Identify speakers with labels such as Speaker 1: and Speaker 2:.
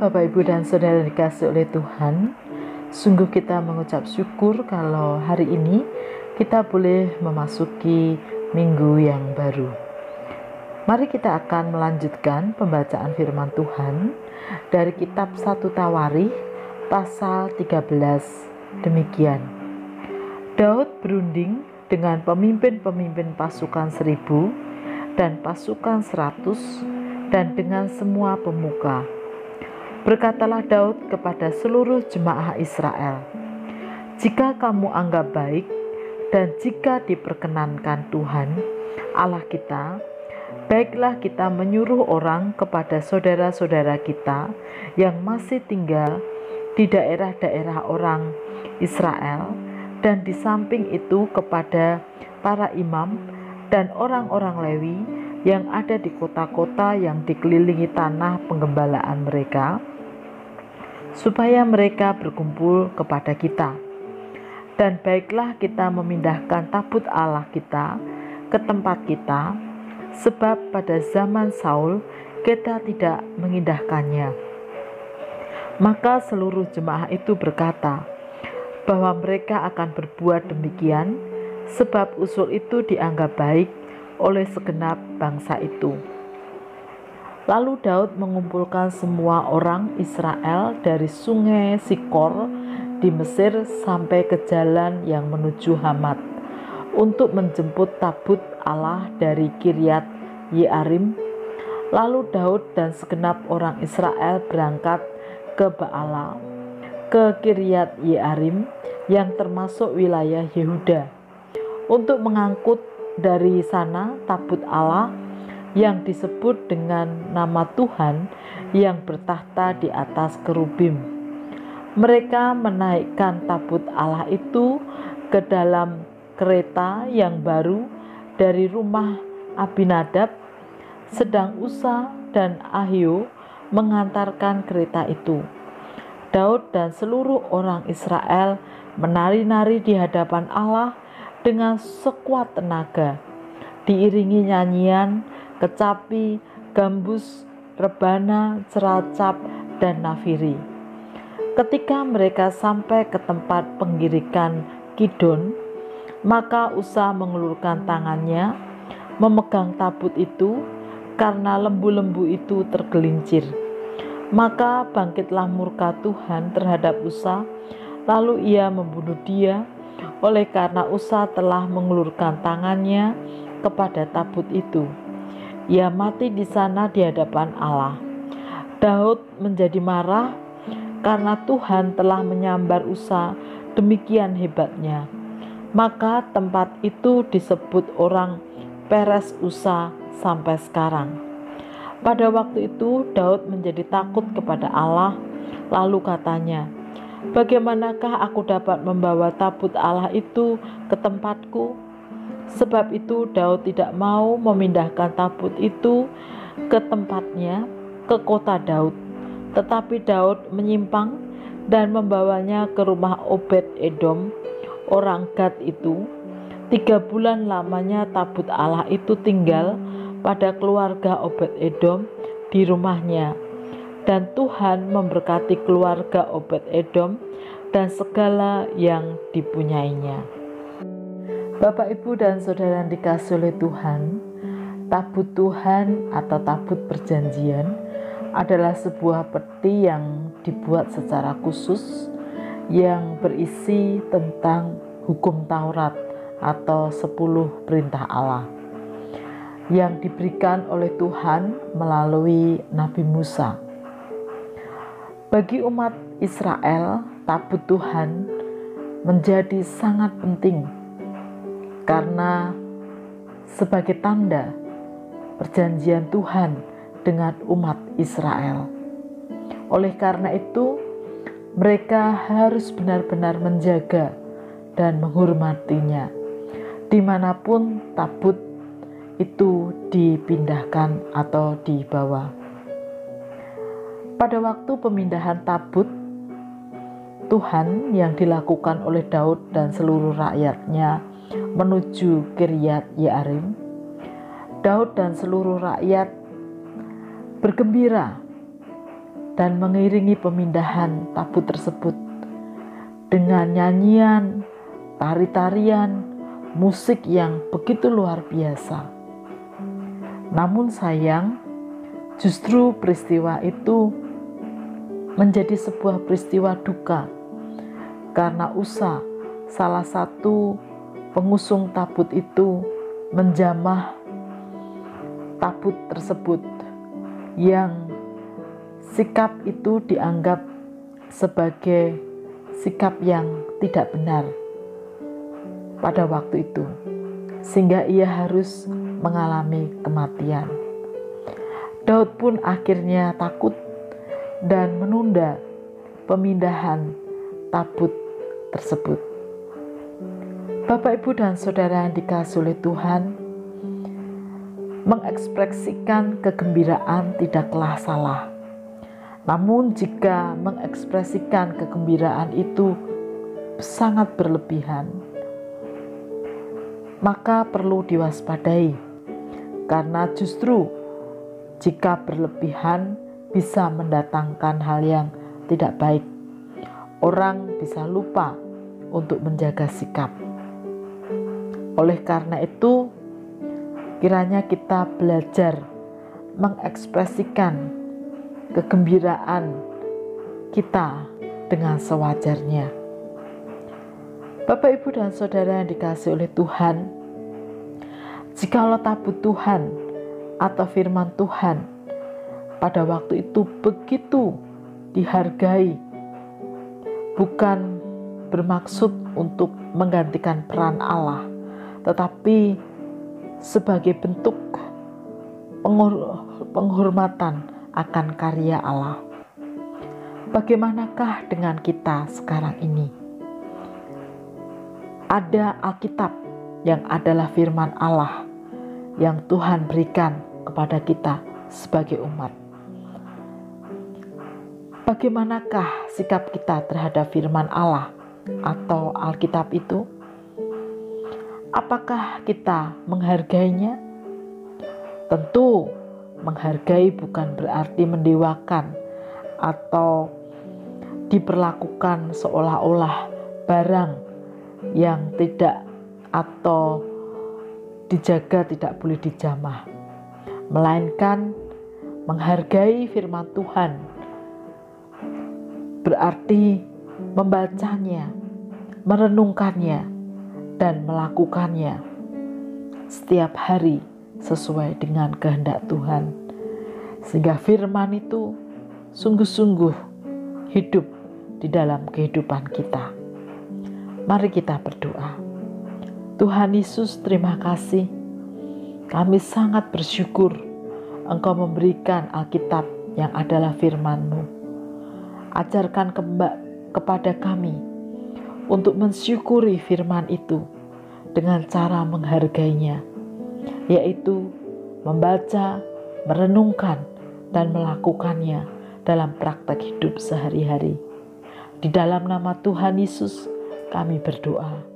Speaker 1: Bapak, Ibu, dan Saudara dikasih oleh Tuhan. Sungguh kita mengucap syukur kalau hari ini kita boleh memasuki minggu yang baru. Mari kita akan melanjutkan pembacaan firman Tuhan dari kitab 1 Tawarikh pasal 13. Demikian. Daud berunding dengan pemimpin-pemimpin pasukan 1000 dan pasukan 100 dan dengan semua pemuka. Berkatalah Daud kepada seluruh jemaah Israel, "Jika kamu anggap baik dan jika diperkenankan Tuhan Allah kita, baiklah kita menyuruh orang kepada saudara-saudara kita yang masih tinggal di daerah-daerah orang Israel, dan di samping itu kepada para imam dan orang-orang Lewi yang ada di kota-kota yang dikelilingi tanah penggembalaan mereka, supaya mereka berkumpul kepada kita. Dan baiklah kita memindahkan tabut Allah kita ke tempat kita, sebab pada zaman Saul kita tidak mengindahkannya." Maka seluruh jemaah itu berkata bahwa mereka akan berbuat demikian, sebab usul itu dianggap baik oleh segenap bangsa itu. Lalu Daud mengumpulkan semua orang Israel dari sungai Sikor di Mesir sampai ke jalan yang menuju Hamat untuk menjemput tabut Allah dari Kiryat Yearim. Lalu Daud dan segenap orang Israel berangkat ke Baala, ke Kiryat Yearim yang termasuk wilayah Yehuda, untuk mengangkut dari sana tabut Allah yang disebut dengan nama Tuhan yang bertahta di atas kerubim. Mereka menaikkan tabut Allah itu ke dalam kereta yang baru dari rumah Abinadab, sedang Usa dan Ahio mengantarkan kereta itu. Daud dan seluruh orang Israel menari-nari di hadapan Allah dengan sekuat tenaga, diiringi nyanyian, kecapi, gambus, rebana, ceracap, dan nafiri. Ketika mereka sampai ke tempat penggirikan Kidon, maka Usa mengulurkan tangannya memegang tabut itu karena lembu-lembu itu tergelincir. Maka bangkitlah murka Tuhan terhadap Usa, lalu ia membunuh dia, oleh karena Usa telah mengulurkan tangannya kepada tabut itu. Ia mati di sana di hadapan Allah. Daud menjadi marah karena Tuhan telah menyambar Usa demikian hebatnya. Maka tempat itu disebut orang Peres Usa sampai sekarang. Pada waktu itu Daud menjadi takut kepada Allah, lalu katanya, "Bagaimanakah aku dapat membawa tabut Allah itu ke tempatku?" Sebab itu Daud tidak mau memindahkan tabut itu ke tempatnya, ke kota Daud. Tetapi Daud menyimpang dan membawanya ke rumah Obed-Edom, orang Gad itu. 3 bulan lamanya tabut Allah itu tinggal pada keluarga Obed-Edom di rumahnya. Dan Tuhan memberkati keluarga Obed-Edom dan segala yang dipunyainya. Bapak, Ibu, dan Saudara yang dikasih oleh Tuhan, tabut Tuhan atau tabut perjanjian adalah sebuah peti yang dibuat secara khusus yang berisi tentang hukum Taurat atau 10 perintah Allah yang diberikan oleh Tuhan melalui Nabi Musa. Bagi umat Israel, tabut Tuhan menjadi sangat penting karena sebagai tanda perjanjian Tuhan dengan umat Israel. Oleh karena itu, mereka harus benar-benar menjaga dan menghormatinya dimanapun tabut itu dipindahkan atau dibawa. Pada waktu pemindahan tabut Tuhan yang dilakukan oleh Daud dan seluruh rakyatnya menuju Kiryat Yearim, Daud dan seluruh rakyat bergembira dan mengiringi pemindahan tabut tersebut dengan nyanyian, tari-tarian, musik yang begitu luar biasa. Namun sayang, justru peristiwa itu menjadi sebuah peristiwa duka karena Usa, salah satu pengusung tabut itu, menjamah tabut tersebut yang sikap itu dianggap sebagai sikap yang tidak benar pada waktu itu, sehingga ia harus mengalami kematian. Daud pun akhirnya takut dan menunda pemindahan tabut tersebut. Bapak, Ibu, dan Saudara yang dikasihi oleh Tuhan, mengekspresikan kegembiraan tidaklah salah. Namun jika mengekspresikan kegembiraan itu sangat berlebihan, maka perlu diwaspadai, karena justru jika berlebihan bisa mendatangkan hal yang tidak baik. Orang bisa lupa untuk menjaga sikap. Oleh karena itu, kiranya kita belajar mengekspresikan kegembiraan kita dengan sewajarnya. Bapak, Ibu, dan Saudara yang dikasihi oleh Tuhan, jikalau tabut Tuhan atau firman Tuhan pada waktu itu begitu dihargai, bukan bermaksud untuk menggantikan peran Allah, tetapi sebagai bentuk penghormatan akan karya Allah. Bagaimanakah dengan kita sekarang ini? Ada Alkitab yang adalah firman Allah yang Tuhan berikan kepada kita sebagai umat. Bagaimanakah sikap kita terhadap firman Allah atau Alkitab itu? Apakah kita menghargainya? Tentu menghargai bukan berarti mendewakan atau diperlakukan seolah-olah barang yang tidak atau dijaga tidak boleh dijamah, melainkan menghargai firman Tuhan berarti membacanya, merenungkannya, dan melakukannya setiap hari sesuai dengan kehendak Tuhan, sehingga firman itu sungguh-sungguh hidup di dalam kehidupan kita. Mari kita berdoa. Tuhan Yesus, terima kasih. Kami sangat bersyukur Engkau memberikan Alkitab yang adalah firman-Mu. Ajarkan kepada kami untuk mensyukuri firman itu dengan cara menghargainya, yaitu membaca, merenungkan, dan melakukannya dalam praktek hidup sehari-hari. Di dalam nama Tuhan Yesus kami berdoa.